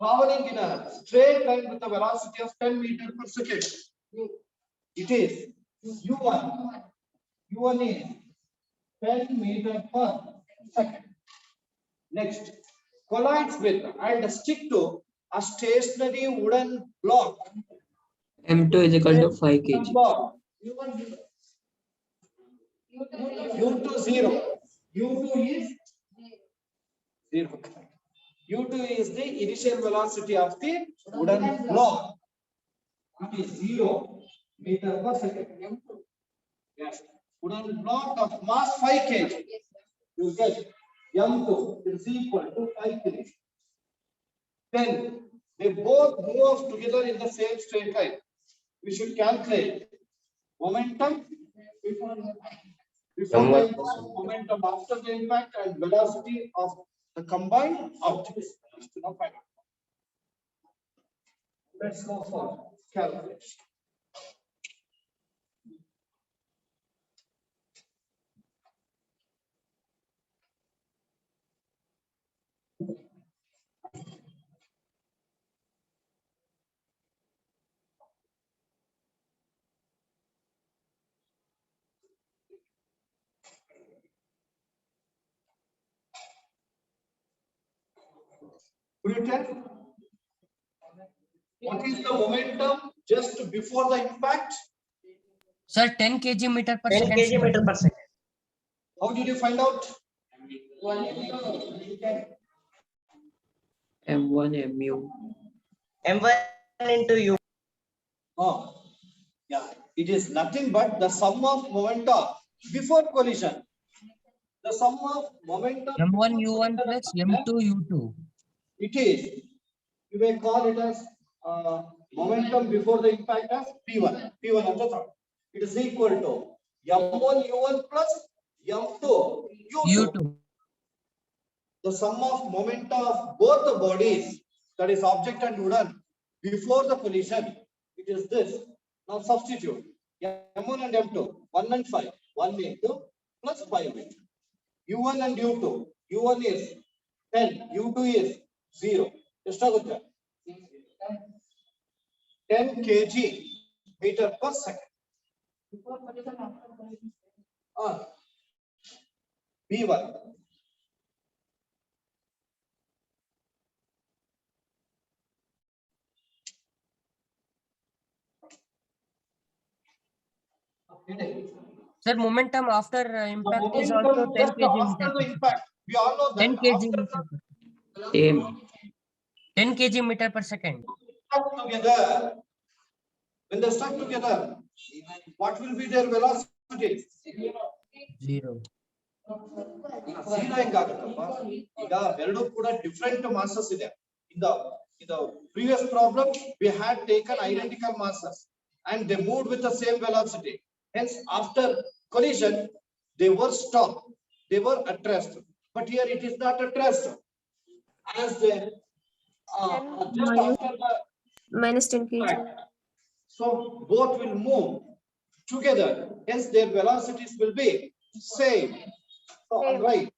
traveling in a straight line with a velocity of 10 meters per second. It is U1. U1 is 10 meters per second. Next, collides with and stick to a stationary wooden block. M2 is equal to 5 kg. U2 0. U2 is 0. U2 is the initial velocity of the wooden block. It is 0 meter per second. Yes. Wooden block of mass 5 kg. You get M2 is equal to 5 kg. Then they both move together in the same straight line. We should calculate momentum before the impact, momentum after the impact, and velocity of the combined objects. Let's go for calculation. Could you tell what is the momentum just before the impact? Sir, 10 kg meter per 10 second. kg meter per second. How did you find out? M1 mu. M1 into U. Oh, yeah, it is nothing but the sum of momentum before collision. The sum of momentum. M1 U1 plus M2 U2. It is, you may call it as momentum before the impact as P1. P1 of the thought. It is equal to M1 U1 plus M2 U2. U2. The sum of momentum of both the bodies, that is object and wooden, before the collision, it is this. Now substitute M1 and M2, 1 and 5, 1 into plus 5 into U1 and U2. U1 is 10, U2 is 0. Just talk with that. 10 kg meter per second. B1. Sir, momentum after impact is Momentum also 10 just kg after meter. the impact. We all know that 10 kg after meter. Same. 10 kg meter per second. stuck together, when they stuck together, what will be their velocity? 0. Zero ಹೆಂಗಾಗುತ್ತಪ್ಪ? ಈಗ ಎರಡು ಕೂಡ different masses ಇದೆ. In the previous problem, we had taken identical masses and they moved with the same velocity. Hence, after collision, they were stopped. They were at rest. But here it is not at rest. As they just after the minus 10 kg. so both will move together. Hence, their velocities will be same. So, right.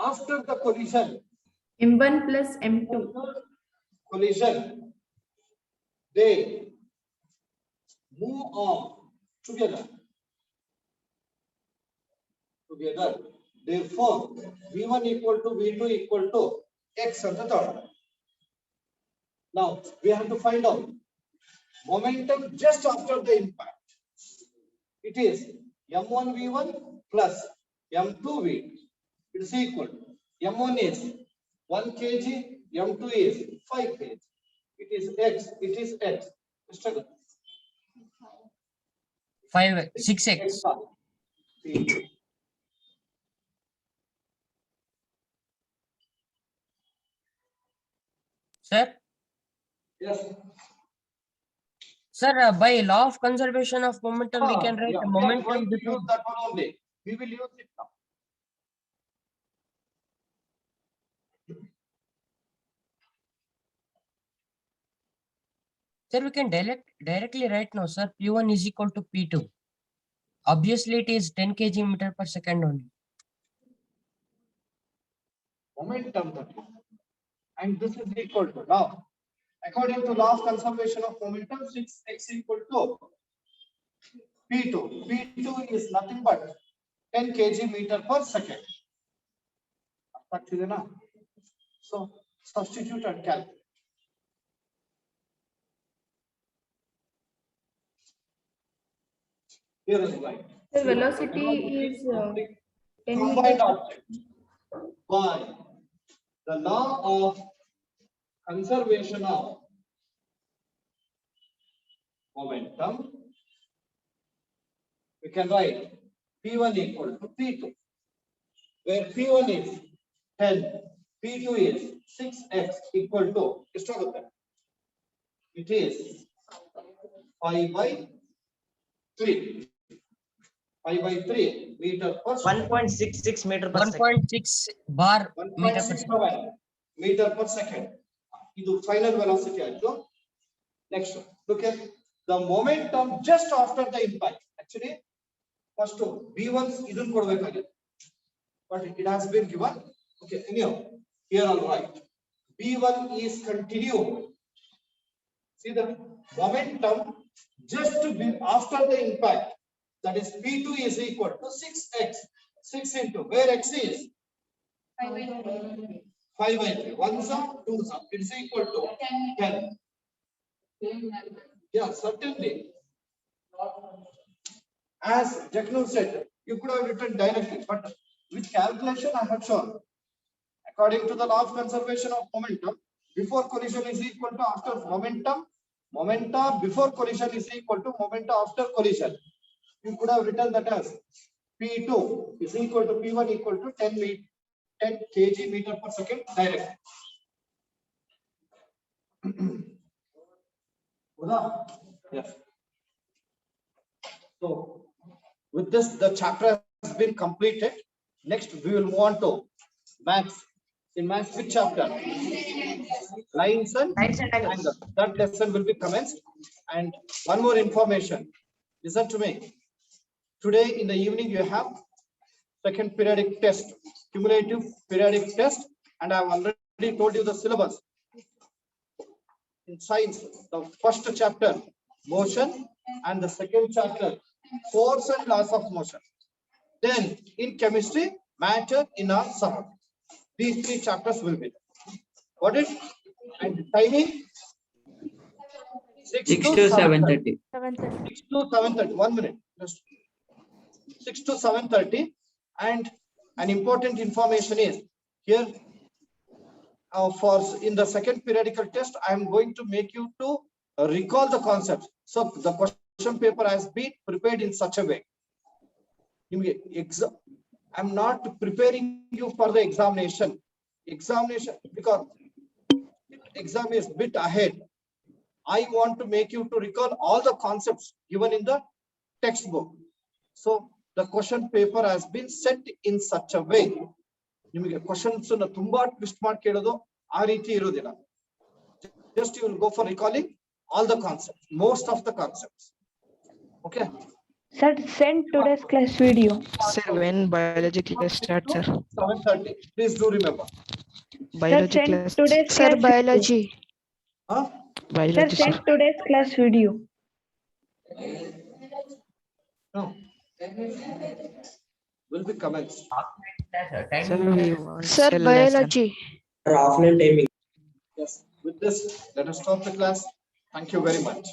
After the collision, M1 plus M2. collision, they move on together. Therefore, V1 equal to V2 equal to X and the third. Now, we have to find out momentum just after the impact. It is M1 V1 plus M2 V2. It is equal. M1 is 1 kg, M2 is 5 kg. It is X. It is X. 6x. Sir? Yes. Sir, by law of conservation of momentum, we can write Yeah, momentum we are going to before. use that one only. We will use it now. Sir, we can directly write now, sir. P1 is equal to P2. Obviously, it is 10 kg per second only. Momentum that is. And this is equal to now. According to law of conservation of momentum, 6x equal to P2. P2 is nothing but 10 kg per second. So substitute and calculate. Here is right. The velocity is 10 Combined meters. object by the law of conservation of momentum. We can write P1 equal to P2, where P1 is 10, P2 is 6x equal to, it is 5 by 3. 5 by 3 meter per second. 1.66 meter per second. 1.6 bar meter per second. 1.67 meter per second. This final velocity. Next one. Look at the momentum just after the impact. Actually, first V1 isn't good, but it has been given. Okay, anyhow, here I'll write V1 is continued. See the momentum just to be after the impact. That is P2 is equal to 6x. 6 into where x is 5 by 3. 1 sum, 2 sum. It is equal to 10. Yeah, certainly. As Jacknul said, you could have written directly, but with calculation I have shown. According to the law of conservation of momentum, before collision is equal to after momentum. Momenta before collision is equal to momenta after collision. You could have written that as P2 is equal to P1 equal to 10 kg meter per second direct. Yes. So with this, the chapter has been completed. Next, we will move on to maths. In maths, which chapter? Lines and angles. That lesson will be commenced. And one more information. Listen to me. Today in the evening, you have second periodic test, cumulative periodic test, and I have already told you the syllabus. In science, the first chapter, motion, and the second chapter, force and laws of motion. Then in chemistry, matter, inert, summer. These 3 chapters will be there. Got it? And timing? 6 to 7:30. 6 to 7:30. 1 minute. Just 6 to 7:30. And an important information is here in the second periodical test, I am going to make you to recall the concepts. So the question paper has been prepared in such a way. I'm not preparing you for the examination. Because exam is bit ahead. I want to make you to recall all the concepts given in the textbook. So the question paper has been set in such a way. Questions twist mark just you will go for recalling all the concepts, most of the concepts. Okay. Sir, send today's class video. Sir, when biology class starts, sir? 7:30. Please do remember. Biology Sir, class. send today's Sir, class biology. Huh? Video. Sir, Biology. send today's class video. No. Will be commenced. Sir, we want Sir, cell lesson. biology. Offline timing. Yes. With this, let us stop the class. Thank you very much.